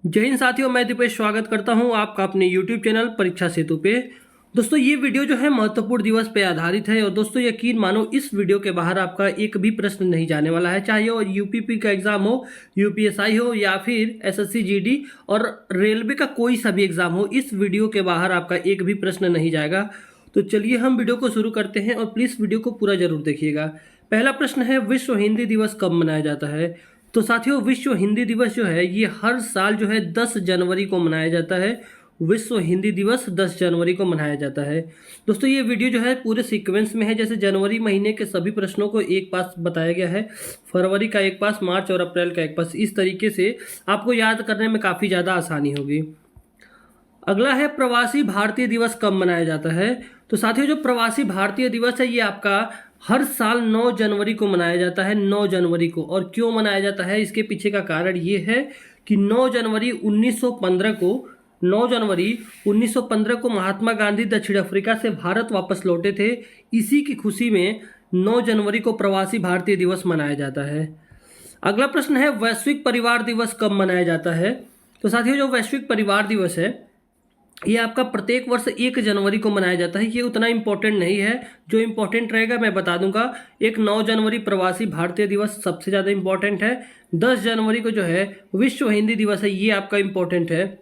जय हिंद साथियों, मैं दीपेश स्वागत करता हूं आपका अपने YouTube चैनल परीक्षा सेतु पे। दोस्तों ये वीडियो जो है महत्वपूर्ण दिवस पे आधारित है और दोस्तों यकीन मानो इस वीडियो के बाहर आपका एक भी प्रश्न नहीं जाने वाला है, चाहे वो यूपीपी का एग्जाम हो, यूपीएसआई हो या फिर एसएससी जीडी और रेलवे का कोई सा भी एग्जाम हो, इस वीडियो के बाहर आपका एक भी प्रश्न नहीं जाएगा। तो चलिए हम वीडियो को शुरू करते हैं और प्लीज़ वीडियो को पूरा जरूर देखिएगा। पहला प्रश्न है, विश्व हिंदी दिवस कब मनाया जाता है? तो साथियों विश्व हिंदी दिवस जो है ये हर साल जो है 10 जनवरी को मनाया जाता है। विश्व हिंदी दिवस 10 जनवरी को मनाया जाता है। दोस्तों ये वीडियो जो है पूरे सीक्वेंस में है, जैसे जनवरी महीने के सभी प्रश्नों को एक पास बताया गया है, फरवरी का एक पास, मार्च और अप्रैल का एक पास। इस तरीके से आपको याद करने में काफ़ी ज़्यादा आसानी होगी। अगला है, प्रवासी भारतीय दिवस कब मनाया जाता है? तो साथियों जो प्रवासी भारतीय दिवस है ये आपका हर साल 9 जनवरी को मनाया जाता है, 9 जनवरी को। और क्यों मनाया जाता है, इसके पीछे का कारण ये है कि 9 जनवरी 1915 को महात्मा गांधी दक्षिण अफ्रीका से भारत वापस लौटे थे। इसी की खुशी में 9 जनवरी को प्रवासी भारतीय दिवस मनाया जाता है। अगला प्रश्न है, वैश्विक परिवार दिवस कब मनाया जाता है? तो साथियों जो वैश्विक परिवार दिवस है ये आपका प्रत्येक वर्ष 1 जनवरी को मनाया जाता है। ये उतना इम्पोर्टेंट नहीं है, जो इम्पोर्टेंट रहेगा मैं बता दूंगा। एक 9 जनवरी प्रवासी भारतीय दिवस सबसे ज़्यादा इम्पोर्टेंट है। 10 जनवरी को जो है विश्व हिंदी दिवस है ये आपका इम्पोर्टेंट है।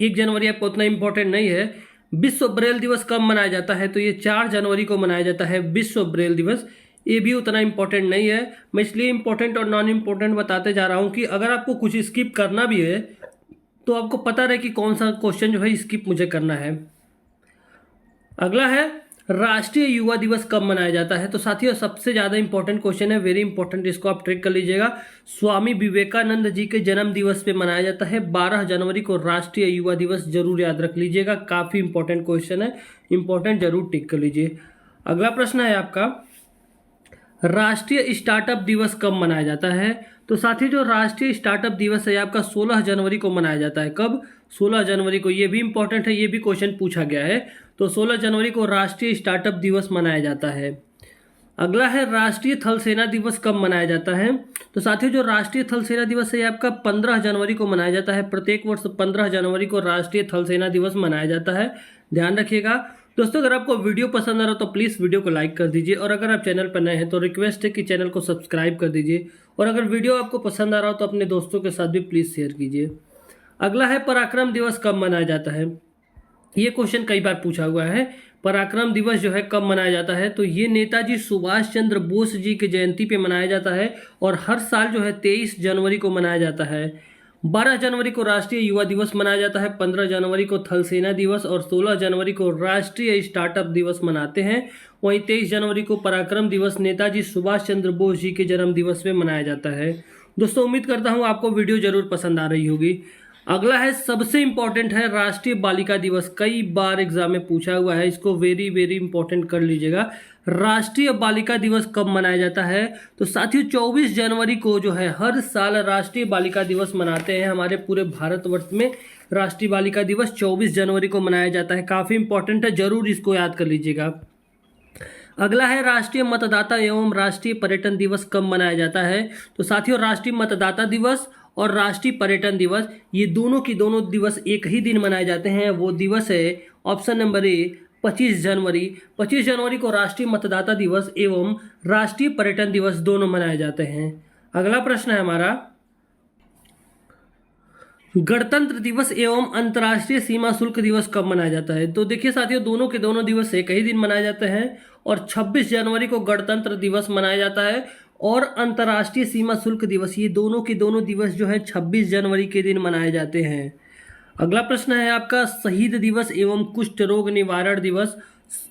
1 जनवरी आपका उतना इम्पोर्टेंट नहीं है। विश्व ब्रेल दिवस कब मनाया जाता है? तो ये 4 जनवरी को मनाया जाता है विश्व ब्रेल दिवस। ये भी उतना इम्पोर्टेंट नहीं है। मैं इसलिए इम्पोर्टेंट और नॉन इम्पोर्टेंट बताते जा रहा हूँ कि अगर आपको कुछ स्किप करना भी है तो आपको पता रहे कि कौन सा क्वेश्चन जो है स्किप मुझे करना है। अगला है, राष्ट्रीय युवा दिवस कब मनाया जाता है? तो साथियों सबसे ज़्यादा इंपॉर्टेंट क्वेश्चन है, वेरी इंपॉर्टेंट, इसको आप ट्रिक कर लीजिएगा। स्वामी विवेकानंद जी के जन्म दिवस पे मनाया जाता है 12 जनवरी को राष्ट्रीय युवा दिवस। जरूर याद रख लीजिएगा, काफ़ी इंपॉर्टेंट क्वेश्चन है, इंपॉर्टेंट जरूर टिक कर लीजिए। अगला प्रश्न है आपका, राष्ट्रीय स्टार्टअप दिवस कब मनाया जाता है? तो साथियों जो राष्ट्रीय स्टार्टअप दिवस है आपका 16 जनवरी को मनाया जाता है। कब? 16 जनवरी को। ये भी इंपॉर्टेंट है, ये भी क्वेश्चन पूछा गया है। तो 16 जनवरी को राष्ट्रीय स्टार्टअप दिवस मनाया जाता है। अगला है, राष्ट्रीय थल सेना दिवस कब मनाया जाता है? तो साथियों जो राष्ट्रीय थल सेना दिवस है ये आपका 15 जनवरी को मनाया जाता है। प्रत्येक वर्ष 15 जनवरी को राष्ट्रीय थल सेना दिवस मनाया जाता है, ध्यान रखिएगा। दोस्तों अगर आपको वीडियो पसंद आ रहा हो तो प्लीज़ वीडियो को लाइक कर दीजिए और अगर आप चैनल पर नए हैं तो रिक्वेस्ट है कि चैनल को सब्सक्राइब कर दीजिए और अगर वीडियो आपको पसंद आ रहा हो तो अपने दोस्तों के साथ भी प्लीज़ शेयर कीजिए। अगला है, पराक्रम दिवस कब मनाया जाता है? ये क्वेश्चन कई बार पूछा हुआ है। पराक्रम दिवस जो है कब मनाया जाता है? तो ये नेताजी सुभाष चंद्र बोस जी की जयंती पे मनाया जाता है और हर साल जो है 23 जनवरी को मनाया जाता है। 12 जनवरी को राष्ट्रीय युवा दिवस मनाया जाता है, 15 जनवरी को थल सेना दिवस और 16 जनवरी को राष्ट्रीय स्टार्टअप दिवस मनाते हैं। वहीं 23 जनवरी को पराक्रम दिवस नेताजी सुभाष चंद्र बोस जी के जन्म दिवस में मनाया जाता है। दोस्तों उम्मीद करता हूँ आपको वीडियो जरूर पसंद आ रही होगी। अगला है, सबसे इंपॉर्टेंट है, राष्ट्रीय बालिका दिवस। कई बार एग्जाम में पूछा हुआ है, इसको वेरी वेरी इंपॉर्टेंट कर लीजिएगा। राष्ट्रीय बालिका दिवस कब मनाया जाता है? तो साथियों 24 जनवरी को जो है हर साल राष्ट्रीय बालिका दिवस मनाते हैं। हमारे पूरे भारतवर्ष में राष्ट्रीय बालिका दिवस 24 जनवरी को मनाया जाता है। काफ़ी इंपॉर्टेंट है, जरूर इसको याद कर लीजिएगा। अगला है, राष्ट्रीय मतदाता एवं राष्ट्रीय पर्यटन दिवस कब मनाया जाता है? तो साथियों राष्ट्रीय मतदाता दिवस और राष्ट्रीय पर्यटन दिवस ये दोनों की दोनों दिवस एक ही दिन मनाए जाते हैं। वो दिवस है ऑप्शन नंबर ए, 25 जनवरी। 25 जनवरी को राष्ट्रीय मतदाता दिवस एवं राष्ट्रीय पर्यटन दिवस दोनों मनाए जाते हैं। अगला प्रश्न है हमारा, गणतंत्र दिवस एवं अंतर्राष्ट्रीय सीमा शुल्क दिवस कब मनाया जाता है? तो देखिए साथियों दोनों के दोनों दिवस एक ही दिन मनाए जाते हैं और 26 जनवरी को गणतंत्र दिवस मनाया जाता है और अंतर्राष्ट्रीय सीमा शुल्क दिवस ये दोनों के दोनों दिवस जो है 26 जनवरी के दिन मनाए जाते हैं। अगला प्रश्न है आपका, शहीद दिवस एवं कुष्ठ रोग निवारण दिवस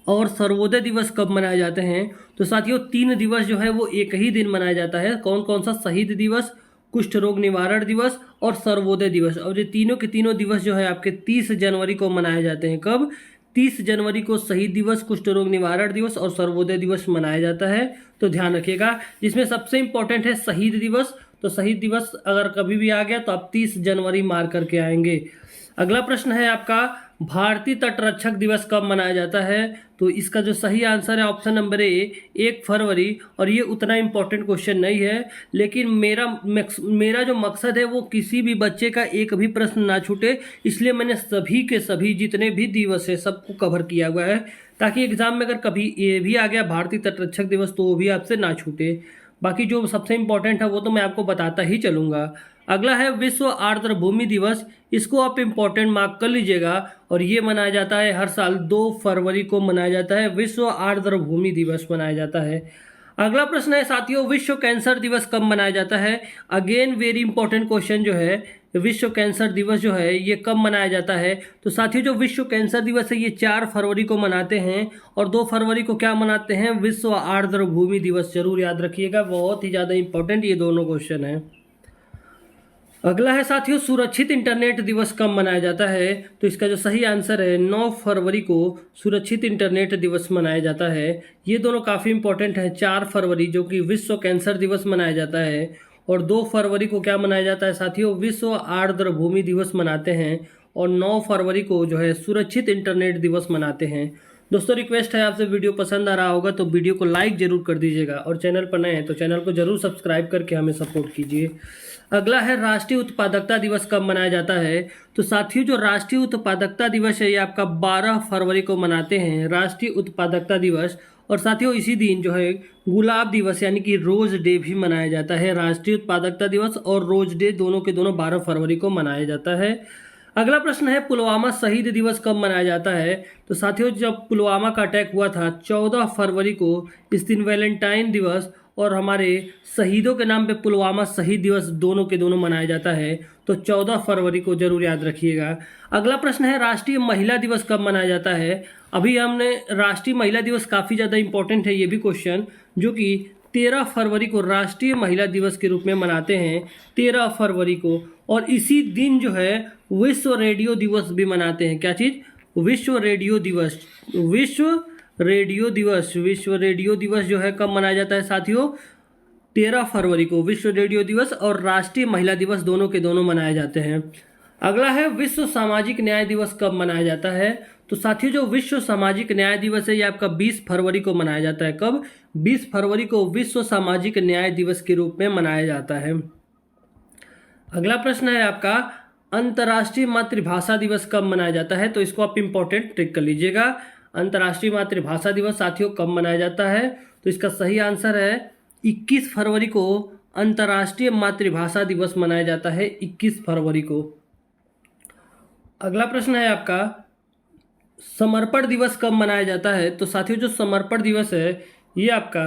और सर्वोदय दिवस कब मनाए जाते हैं? तो साथियों 3 दिवस जो है वो एक ही दिन मनाया जाता है। कौन कौन सा? शहीद दिवस, कुष्ठ रोग निवारण दिवस और सर्वोदय दिवस। और ये तीनों के तीनों दिवस जो है आपके 30 जनवरी को मनाए जाते हैं। कब? 30 जनवरी को शहीद दिवस, कुष्ठ रोग निवारण दिवस और सर्वोदय दिवस मनाया जाता है। तो ध्यान रखिएगा, जिसमें सबसे इंपॉर्टेंट है शहीद दिवस। तो शहीद दिवस अगर कभी भी आ गया तो आप 30 जनवरी मार करके आएंगे। अगला प्रश्न है आपका, भारतीय तटरक्षक दिवस कब मनाया जाता है? तो इसका जो सही आंसर है ऑप्शन नंबर ए 1 फरवरी। और ये उतना इम्पोर्टेंट क्वेश्चन नहीं है, लेकिन मेरा जो मकसद है वो किसी भी बच्चे का एक भी प्रश्न ना छूटे, इसलिए मैंने सभी के सभी जितने भी दिवस है सबको कवर किया हुआ है, ताकि एग्जाम में अगर कभी ये भी आ गया भारतीय तटरक्षक दिवस तो वो भी आपसे ना छूटे। बाकी जो सबसे इम्पोर्टेंट है वो तो मैं आपको बताता ही चलूँगा। अगला है विश्व आर्द्र भूमि दिवस। इसको आप इम्पोर्टेंट मार्क कर लीजिएगा, और ये मनाया जाता है हर साल 2 फरवरी को मनाया जाता है, विश्व आर्द्र भूमि दिवस मनाया जाता है। अगला प्रश्न है साथियों, विश्व कैंसर दिवस कब मनाया जाता है? अगेन वेरी इंपॉर्टेंट क्वेश्चन जो है, विश्व कैंसर दिवस जो है ये कब मनाया जाता है? तो साथियों जो विश्व कैंसर दिवस है ये 4 फरवरी को मनाते हैं, और 2 फरवरी को क्या मनाते हैं? विश्व आर्द्र भूमि दिवस। जरूर याद रखिएगा, बहुत ही ज़्यादा इंपॉर्टेंट ये दोनों क्वेश्चन हैं। अगला है साथियों, सुरक्षित इंटरनेट दिवस कब मनाया जाता है? तो इसका जो सही आंसर है 9 फरवरी को सुरक्षित इंटरनेट दिवस मनाया जाता है। ये दोनों काफ़ी इंपॉर्टेंट हैं। 4 फरवरी जो कि विश्व कैंसर दिवस मनाया जाता है, और 2 फरवरी को क्या मनाया जाता है साथियों? विश्व आर्द्र भूमि दिवस मनाते हैं, और 9 फरवरी को जो है सुरक्षित इंटरनेट दिवस मनाते हैं। दोस्तों रिक्वेस्ट है आपसे, वीडियो पसंद आ रहा होगा तो वीडियो को लाइक जरूर कर दीजिएगा, और चैनल पर नए हैं तो चैनल को जरूर सब्सक्राइब करके हमें सपोर्ट कीजिए। अगला है राष्ट्रीय उत्पादकता दिवस कब मनाया जाता है? तो साथियों जो राष्ट्रीय उत्पादकता दिवस है ये आपका 12 फरवरी को मनाते हैं, राष्ट्रीय उत्पादकता दिवस। और साथियों इसी दिन जो है गुलाब दिवस यानी कि रोज डे भी मनाया जाता है। राष्ट्रीय उत्पादकता दिवस और रोज डे दोनों के दोनों 12 फरवरी को मनाया जाता है। अगला प्रश्न है पुलवामा शहीद दिवस कब मनाया जाता है? तो साथियों जब पुलवामा का अटैक हुआ था 14 फरवरी को, इस दिन वैलेंटाइन दिवस और हमारे शहीदों के नाम पे पुलवामा शहीद दिवस दोनों के दोनों मनाया जाता है, तो 14 फरवरी को जरूर याद रखिएगा। अगला प्रश्न है राष्ट्रीय महिला दिवस कब मनाया जाता है? अभी हमने राष्ट्रीय महिला दिवस काफ़ी ज़्यादा इंपॉर्टेंट है ये भी क्वेश्चन, जो कि 13 फरवरी को राष्ट्रीय महिला दिवस के रूप में मनाते हैं, 13 फरवरी को। और इसी दिन जो है विश्व रेडियो दिवस भी मनाते हैं। क्या चीज़? विश्व रेडियो दिवस। विश्व रेडियो दिवस, विश्व रेडियो दिवस जो है कब मनाया जाता है साथियों? 13 फरवरी को विश्व रेडियो दिवस और राष्ट्रीय महिला दिवस दोनों के दोनों मनाए जाते हैं। अगला है विश्व सामाजिक न्याय दिवस कब मनाया जाता है? तो साथियों जो विश्व सामाजिक न्याय दिवस है ये आपका 20 फरवरी को मनाया जाता है। कब? 20 फरवरी को विश्व सामाजिक न्याय दिवस के रूप में मनाया जाता है। अगला प्रश्न है आपका अंतर्राष्ट्रीय मातृभाषा दिवस कब मनाया जाता है? तो इसको आप इंपॉर्टेंट ट्रिक कर लीजिएगा। अंतर्राष्ट्रीय मातृभाषा दिवस साथियों कब मनाया जाता है? तो इसका सही आंसर है 21 फरवरी को अंतर्राष्ट्रीय मातृभाषा दिवस मनाया जाता है, 21 फरवरी को। अगला प्रश्न है आपका समर्पण दिवस कब मनाया जाता है? तो साथियों जो समर्पण दिवस है ये आपका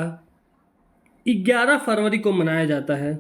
11 फरवरी को मनाया जाता है।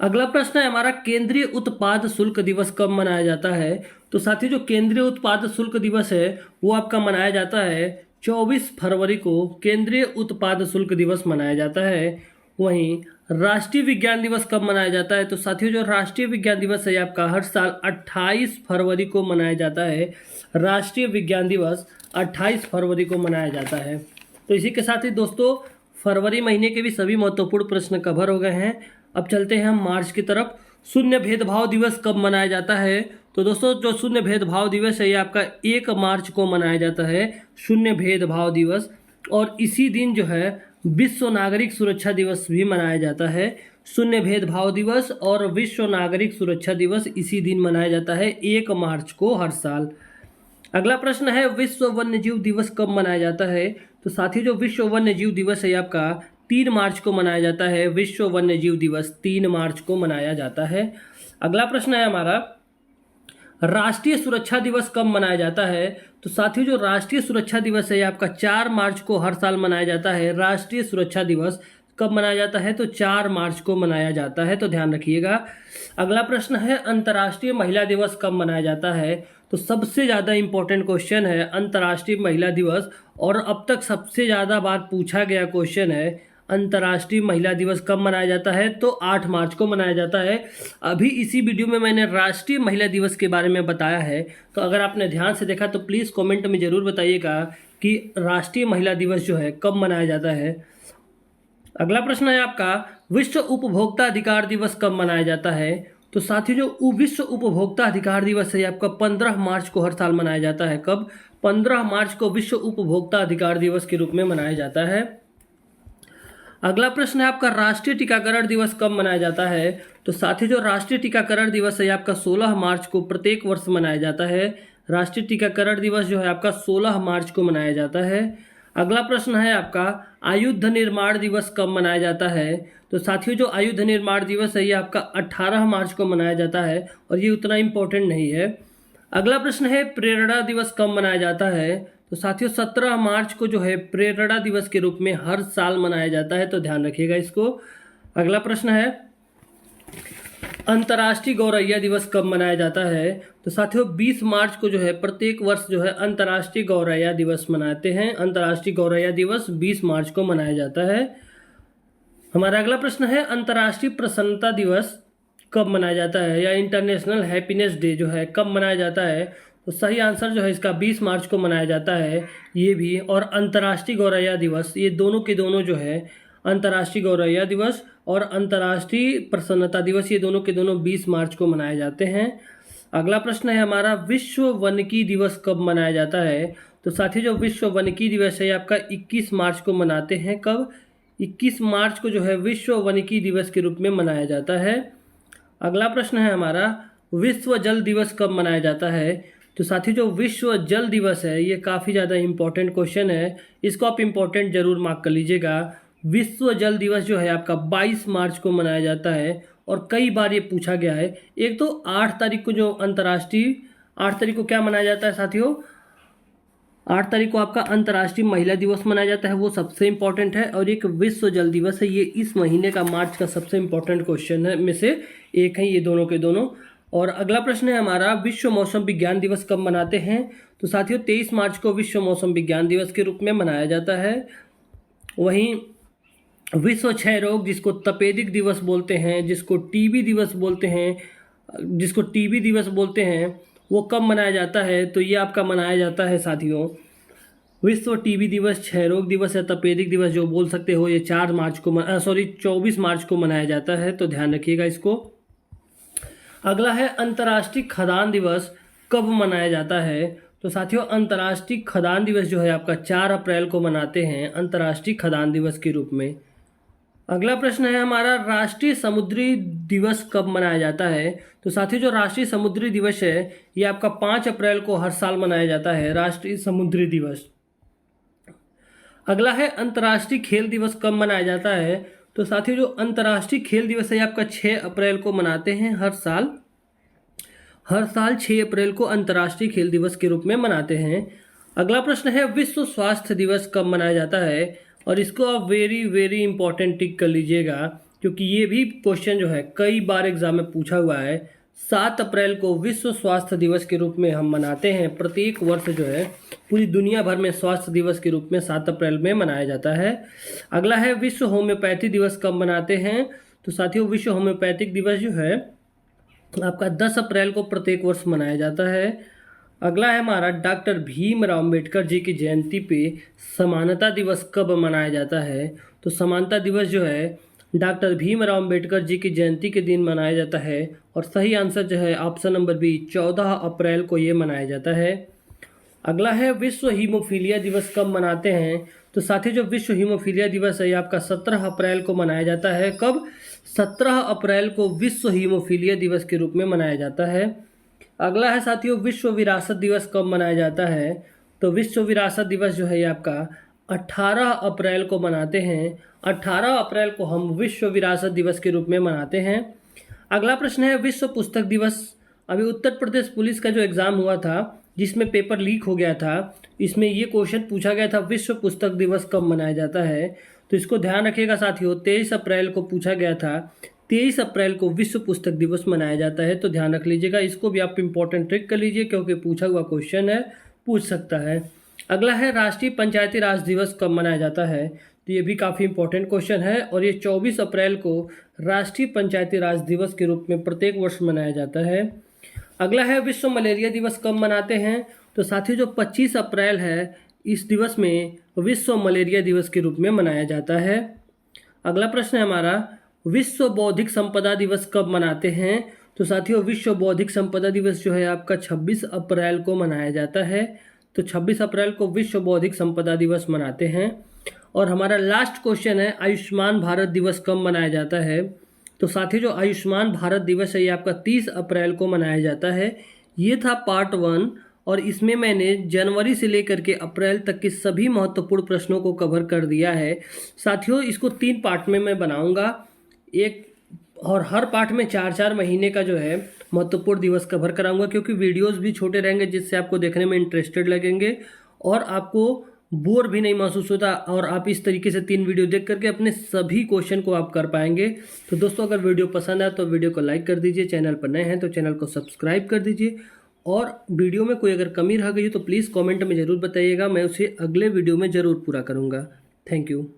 अगला प्रश्न है हमारा केंद्रीय उत्पाद शुल्क दिवस कब मनाया जाता है? तो साथियों जो केंद्रीय उत्पाद शुल्क दिवस है वो आपका मनाया जाता है 24 फरवरी को केंद्रीय उत्पाद शुल्क दिवस मनाया जाता है। वहीं राष्ट्रीय विज्ञान दिवस कब मनाया जाता है? तो साथियों जो राष्ट्रीय विज्ञान दिवस है आपका हर साल 28 फरवरी को मनाया जाता है। राष्ट्रीय विज्ञान दिवस 28 फरवरी को मनाया जाता है। तो इसी के साथ ही दोस्तों फरवरी महीने के भी सभी महत्वपूर्ण प्रश्न कवर हो गए हैं। अब चलते हैं हम मार्च की तरफ। शून्य भेदभाव दिवस कब मनाया जाता है? तो दोस्तों जो शून्य भेदभाव दिवस है ये आपका 1 मार्च को मनाया जाता है, शून्य भेदभाव दिवस। और इसी दिन जो है विश्व नागरिक सुरक्षा दिवस भी मनाया जाता है। शून्य भेदभाव दिवस और विश्व नागरिक सुरक्षा दिवस इसी दिन मनाया जाता है 1 मार्च को हर साल। अगला प्रश्न है विश्व वन्यजीव दिवस कब मनाया जाता है? तो साथी जो विश्व वन्यजीव दिवस है आपका 3 मार्च को मनाया जाता है। विश्व वन्यजीव दिवस 3 मार्च को मनाया जाता है। अगला प्रश्न है हमारा राष्ट्रीय सुरक्षा दिवस कब मनाया जाता है? तो साथियों जो राष्ट्रीय सुरक्षा दिवस है आपका 4 मार्च को हर साल मनाया जाता है। राष्ट्रीय सुरक्षा दिवस कब मनाया जाता है? तो 4 मार्च को मनाया जाता है, तो ध्यान रखिएगा। अगला प्रश्न है अंतर्राष्ट्रीय महिला दिवस कब मनाया जाता है? तो सबसे ज़्यादा इंपॉर्टेंट क्वेश्चन है अंतर्राष्ट्रीय महिला दिवस, और अब तक सबसे ज़्यादा बार पूछा गया क्वेश्चन है अंतर्राष्ट्रीय महिला दिवस कब मनाया जाता है? तो 8 मार्च को मनाया जाता है। अभी इसी वीडियो में मैंने राष्ट्रीय महिला दिवस के बारे में बताया है, तो अगर आपने ध्यान से देखा तो प्लीज़ कमेंट में ज़रूर बताइएगा कि राष्ट्रीय महिला दिवस जो है कब मनाया जाता है। अगला प्रश्न है आपका विश्व उपभोक्ता अधिकार दिवस कब मनाया जाता है? तो साथ ही जो विश्व उपभोक्ता अधिकार दिवस है ये आपका 15 मार्च को हर साल मनाया जाता है। कब? 15 मार्च को विश्व उपभोक्ता अधिकार दिवस के रूप में मनाया जाता है। अगला प्रश्न है आपका राष्ट्रीय टीकाकरण दिवस कब मनाया जाता है? तो साथ ही जो राष्ट्रीय टीकाकरण दिवस है आपका 16 मार्च को प्रत्येक वर्ष मनाया जाता है। राष्ट्रीय टीकाकरण दिवस जो है आपका 16 मार्च को मनाया जाता है। अगला प्रश्न है आपका आयुध निर्माण दिवस कब मनाया जाता है? तो साथियों जो आयुध निर्माण दिवस है ये आपका 18 मार्च को मनाया जाता है और ये उतना इम्पोर्टेंट नहीं है। अगला प्रश्न है प्रेरणा दिवस कब मनाया जाता है? तो साथियों 17 मार्च को जो है प्रेरणा दिवस के रूप में हर साल मनाया जाता है, तो ध्यान रखिएगा इसको। अगला प्रश्न है अंतर्राष्ट्रीय गौरैया दिवस कब मनाया जाता है? तो साथियों 20 मार्च को जो है प्रत्येक वर्ष जो है अंतर्राष्ट्रीय गौरैया दिवस मनाते हैं। अंतर्राष्ट्रीय गौरैया दिवस 20 मार्च को मनाया जाता है। हमारा अगला प्रश्न है अंतर्राष्ट्रीय प्रसन्नता दिवस कब मनाया जाता है, या इंटरनेशनल हैप्पीनेस डे जो है कब मनाया जाता है? तो सही आंसर जो है इसका 20 मार्च को मनाया जाता है ये भी। और अंतर्राष्ट्रीय गौरैया दिवस ये दोनों के दोनों जो है अंतर्राष्ट्रीय गौरैया दिवस और अंतर्राष्ट्रीय प्रसन्नता दिवस ये दोनों के दोनों 20 मार्च को मनाए जाते हैं। अगला प्रश्न है हमारा विश्व वानिकी दिवस कब मनाया जाता है? तो साथी जो विश्व वानिकी दिवस है आपका 21 मार्च को मनाते हैं। कब? 21 मार्च को जो है विश्व वानिकी दिवस के रूप में मनाया जाता है। अगला प्रश्न है हमारा विश्व जल दिवस कब मनाया जाता है? तो साथी जो विश्व जल दिवस है ये काफ़ी ज़्यादा इम्पोर्टेंट क्वेश्चन है, इसको आप इम्पोर्टेंट जरूर मार्क कर लीजिएगा। विश्व जल दिवस जो है आपका 22 मार्च को मनाया जाता है और कई बार ये पूछा गया है। एक तो 8 तारीख को जो अंतर्राष्ट्रीय 8 तारीख को क्या मनाया जाता है साथियों? 8 तारीख को आपका अंतर्राष्ट्रीय महिला दिवस मनाया जाता है, वो सबसे इम्पोर्टेंट है। और एक विश्व जल दिवस है, ये इस महीने का मार्च का सबसे इम्पोर्टेंट क्वेश्चन है में से एक है ये दोनों के दोनों। और अगला प्रश्न है हमारा विश्व मौसम विज्ञान दिवस कब मनाते हैं? तो साथियों 23 मार्च को विश्व मौसम विज्ञान दिवस के रूप में मनाया जाता है। वहीं विश्व क्षय रोग जिसको तपेदिक दिवस बोलते हैं, जिसको टीबी दिवस बोलते हैं, वो कब मनाया जाता है? तो ये आपका मनाया जाता है साथियों विश्व टीबी दिवस, क्षय रोग दिवस या तपेदिक दिवस जो बोल सकते हो, ये 24 मार्च को मनाया जाता है, तो ध्यान रखिएगा इसको। अगला है अंतर्राष्ट्रीय खदान दिवस कब मनाया जाता है? तो साथियों अंतर्राष्ट्रीय खदान दिवस जो है आपका 4 अप्रैल को मनाते हैं अंतर्राष्ट्रीय खदान दिवस के रूप में। अगला प्रश्न है हमारा राष्ट्रीय समुद्री दिवस कब मनाया जाता है? तो साथियों जो राष्ट्रीय समुद्री दिवस है ये आपका 5 अप्रैल को हर साल मनाया जाता है, राष्ट्रीय समुद्री दिवस। अगला है अंतर्राष्ट्रीय खेल दिवस कब मनाया जाता है? तो साथियों जो अंतर्राष्ट्रीय खेल दिवस है आपका 6 अप्रैल को मनाते हैं हर साल 6 अप्रैल को अंतर्राष्ट्रीय खेल दिवस के रूप में मनाते हैं। अगला प्रश्न है विश्व स्वास्थ्य दिवस कब मनाया जाता है? और इसको आप वेरी वेरी इंपॉर्टेंट टिक कर लीजिएगा, क्योंकि ये भी क्वेश्चन जो है कई बार एग्जाम में पूछा हुआ है। 7 अप्रैल को विश्व स्वास्थ्य दिवस के रूप में हम मनाते हैं। प्रत्येक वर्ष जो है पूरी दुनिया भर में स्वास्थ्य दिवस के रूप में 7 अप्रैल में मनाया जाता है। अगला है विश्व होम्योपैथी दिवस कब मनाते हैं? तो साथियों विश्व होम्योपैथिक दिवस जो है आपका 10 अप्रैल को प्रत्येक वर्ष मनाया जाता है। अगला है हमारा डॉक्टर भीमराव अम्बेडकर जी की जयंती पे समानता दिवस कब मनाया जाता है? तो समानता दिवस जो है डॉक्टर भीमराव अम्बेडकर जी की जयंती के दिन मनाया जाता है और सही आंसर जो है ऑप्शन नंबर बी 14 अप्रैल को ये मनाया जाता है। अगला है विश्व हीमोफीलिया दिवस कब मनाते हैं? तो साथी जो विश्व हीमोफीलिया दिवस है आपका 17 अप्रैल को मनाया जाता है। कब? 17 अप्रैल को विश्व हीमोफीलिया दिवस के रूप में मनाया जाता है। अगला है साथियों विश्व विरासत दिवस कब मनाया जाता है? तो विश्व विरासत दिवस जो है ये आपका 18 अप्रैल को मनाते हैं। 18 अप्रैल को हम विश्व विरासत दिवस के रूप में मनाते हैं। अगला प्रश्न है विश्व पुस्तक दिवस। अभी उत्तर प्रदेश पुलिस का जो एग्ज़ाम हुआ था जिसमें पेपर लीक हो गया था, इसमें ये क्वेश्चन पूछा गया था विश्व पुस्तक दिवस कब मनाया जाता है? तो इसको ध्यान रखिएगा साथियों 23 अप्रैल को पूछा गया था। 23 अप्रैल को विश्व पुस्तक दिवस मनाया जाता है, तो ध्यान रख लीजिएगा। इसको भी आप इंपॉर्टेंट ट्रिक कर लीजिए क्योंकि पूछा हुआ क्वेश्चन है, पूछ सकता है। अगला है राष्ट्रीय पंचायती राज दिवस कब मनाया जाता है? तो ये भी काफ़ी इंपॉर्टेंट क्वेश्चन है और ये 24 अप्रैल को राष्ट्रीय पंचायती राज दिवस के रूप में प्रत्येक वर्ष मनाया जाता है। अगला है विश्व मलेरिया दिवस कब मनाते हैं? तो साथियों जो 25 अप्रैल है इस दिवस में विश्व मलेरिया दिवस के रूप में मनाया जाता है। अगला प्रश्न है हमारा विश्व बौद्धिक संपदा दिवस कब मनाते हैं? तो साथियों विश्व बौद्धिक संपदा दिवस जो है आपका 26 अप्रैल को मनाया जाता है। तो 26 अप्रैल को विश्व बौद्धिक संपदा दिवस मनाते हैं। और हमारा लास्ट क्वेश्चन है, आयुष्मान भारत दिवस कब मनाया जाता है? तो साथियों जो आयुष्मान भारत दिवस है ये आपका 30 अप्रैल को मनाया जाता है। ये था पार्ट 1 और इसमें मैंने जनवरी से लेकर के अप्रैल तक के सभी महत्वपूर्ण प्रश्नों को कवर कर दिया है। साथियों इसको 3 पार्ट में मैं बनाऊंगा, एक और हर पार्ट में 4-4 महीने का जो है महत्वपूर्ण दिवस कवर कराऊंगा, क्योंकि वीडियोस भी छोटे रहेंगे जिससे आपको देखने में इंटरेस्टेड लगेंगे और आपको बोर भी नहीं महसूस होता और आप इस तरीके से 3 वीडियो देख करके अपने सभी क्वेश्चन को आप कर पाएंगे। तो दोस्तों अगर वीडियो पसंद आए तो वीडियो को लाइक कर दीजिए, चैनल पर नए हैं तो चैनल को सब्सक्राइब कर दीजिए और वीडियो में कोई अगर कमी रह गई तो प्लीज़ कमेंट में ज़रूर बताइएगा, मैं उसे अगले वीडियो में ज़रूर पूरा करूँगा। Thank you.